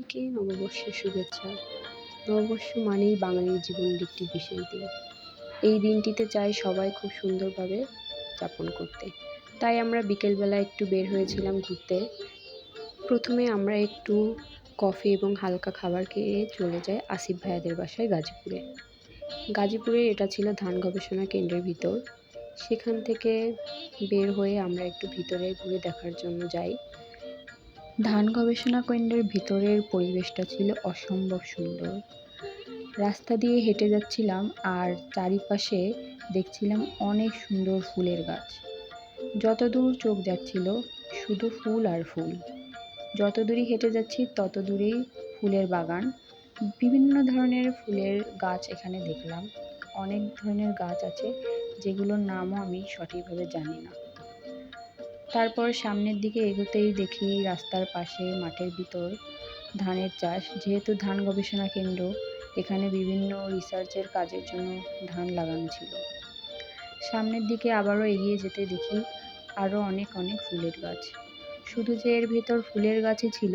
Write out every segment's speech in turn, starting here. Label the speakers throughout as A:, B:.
A: সবাইকে নববর্ষের শুভেচ্ছা। নববর্ষ মানেই বাঙালির জীবনের একটি বিশেষ দিন। এই দিনটিতে চাই সবাই খুব সুন্দরভাবে যাপন করতে। তাই আমরা বিকেলবেলা একটু বের হয়েছিলাম ঘুরতে। প্রথমে আমরা একটু কফি এবং হালকা খাবার খেয়ে চলে যাই আসিফ ভাইয়াদের বাসায় গাজীপুরে। গাজীপুরে এটা ছিল ধান গবেষণা কেন্দ্রের ভিতর। সেখান থেকে বের হয়ে আমরা একটু ভিতরে ঘুরে দেখার জন্য যাই। ধান গবেষণা কেন্দ্রের ভিতরের পরিবেশটা ছিল অসম্ভব সুন্দর। রাস্তা দিয়ে হেঁটে যাচ্ছিলাম আর চারিপাশে দেখছিলাম অনেক সুন্দর ফুলের গাছ। যতদূর চোখ যাচ্ছিল শুধু ফুল আর ফুল। যত দূরই হেঁটে যাচ্ছি তত দূরেই ফুলের বাগান। বিভিন্ন ধরনের ফুলের গাছ এখানে দেখলাম। অনেক ধরনের গাছ আছে যেগুলোর নামও আমি সঠিকভাবে জানি না। তারপর সামনের দিকে এগোতেই দেখি রাস্তার পাশে মাঠের ভিতর ধানের চাষ। যেহেতু ধান গবেষণা কেন্দ্র, এখানে বিভিন্ন রিসার্চের কাজের জন্য ধান লাগানো ছিল। সামনের দিকে আবারও এগিয়ে যেতে দেখি আরও অনেক ফুলের গাছ। শুধু যে এর ভিতর ফুলের গাছই ছিল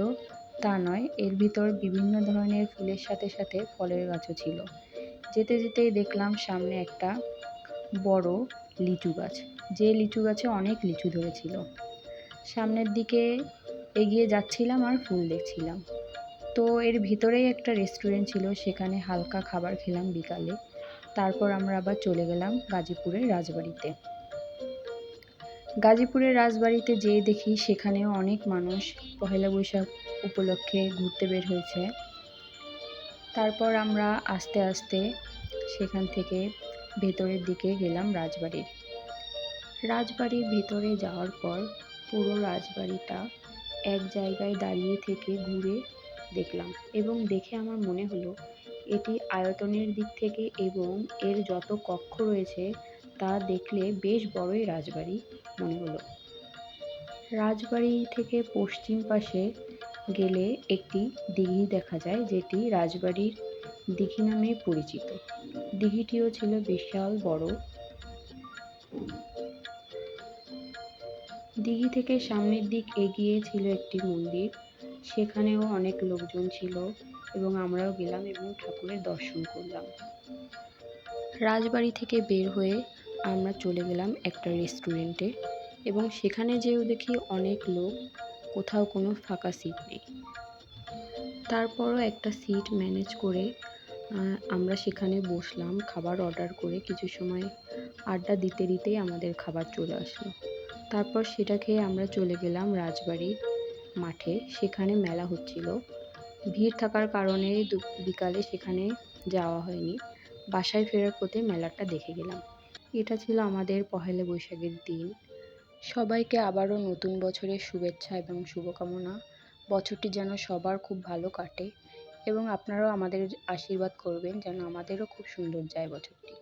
A: তা নয়, এর ভিতর বিভিন্ন ধরনের ফুলের সাথে সাথে ফলের গাছও ছিল। যেতে যেতেই দেখলাম সামনে একটা বড় লিচু গাছ, যে লিচু গাছে অনেক লিচু ধরেছিল। সামনের দিকে এগিয়ে যাচ্ছিলাম আর ফুল দেখছিলাম। তো এর ভিতরেই একটা রেস্টুরেন্ট ছিল, সেখানে হালকা খাবার খেলাম বিকালে। তারপর আমরা আবার চলে গেলাম গাজীপুরের রাজবাড়িতে। গাজীপুরের রাজবাড়িতে যেয়ে দেখি সেখানেও অনেক মানুষ পহেলা বৈশাখ উপলক্ষে ঘুরতে বের হয়েছে। তারপর আমরা আস্তে আস্তে সেখান থেকে ভেতরের দিকে গেলাম রাজবাড়ির। রাজবাড়ির ভিতরে যাওয়ার পর পুরো রাজবাড়িটা এক জায়গায় দাঁড়িয়ে থেকে ঘুরে দেখলাম এবং দেখে আমার মনে হলো এটি আয়তনের দিক থেকে এবং এর যত কক্ষ রয়েছে তা দেখলে বেশ বড়ই রাজবাড়ি মনে হলো। রাজবাড়ি থেকে পশ্চিম পাশে গেলে একটি দিঘি দেখা যায়, যেটি রাজবাড়ির দিঘি নামে পরিচিত। দিঘিটিও ছিল বিশাল বড়। দিঘি থেকে সামনের দিক এগিয়ে ছিল একটি মন্দির, সেখানেও অনেক লোকজন ছিল এবং আমরাও গেলাম এবং ঠাকুরের দর্শন করলাম। রাজবাড়ি থেকে বের হয়ে আমরা চলে গেলাম একটা রেস্টুরেন্টে এবং সেখানে যেও দেখি অনেক লোক, কোথাও কোনো ফাঁকা সিট নেই। তারপরও একটা সিট ম্যানেজ করে আমরা সেখানে বসলাম খাবার অর্ডার করে। কিছু সময় আড্ডা দিতে দিতেই আমাদের খাবার চলে আসলো। তারপর সেটা খেয়ে আমরা চলে গেলাম রাজবাড়ির মাঠে। সেখানে মেলা হচ্ছিল। ভিড় থাকার কারণে বিকালে সেখানে যাওয়া হয়নি। বাসায় ফেরার পথে মেলাটা দেখে গেলাম। এটা ছিল আমাদের পহেলা বৈশাখের দিন। সবাইকে আবারও নতুন বছরের শুভেচ্ছা এবং শুভকামনা। বছরটি যেন সবার খুব ভালো কাটে এবং আপনারাও আমাদের আশীর্বাদ করবেন যেন আমাদেরও খুব সুন্দর যায় বছরটি।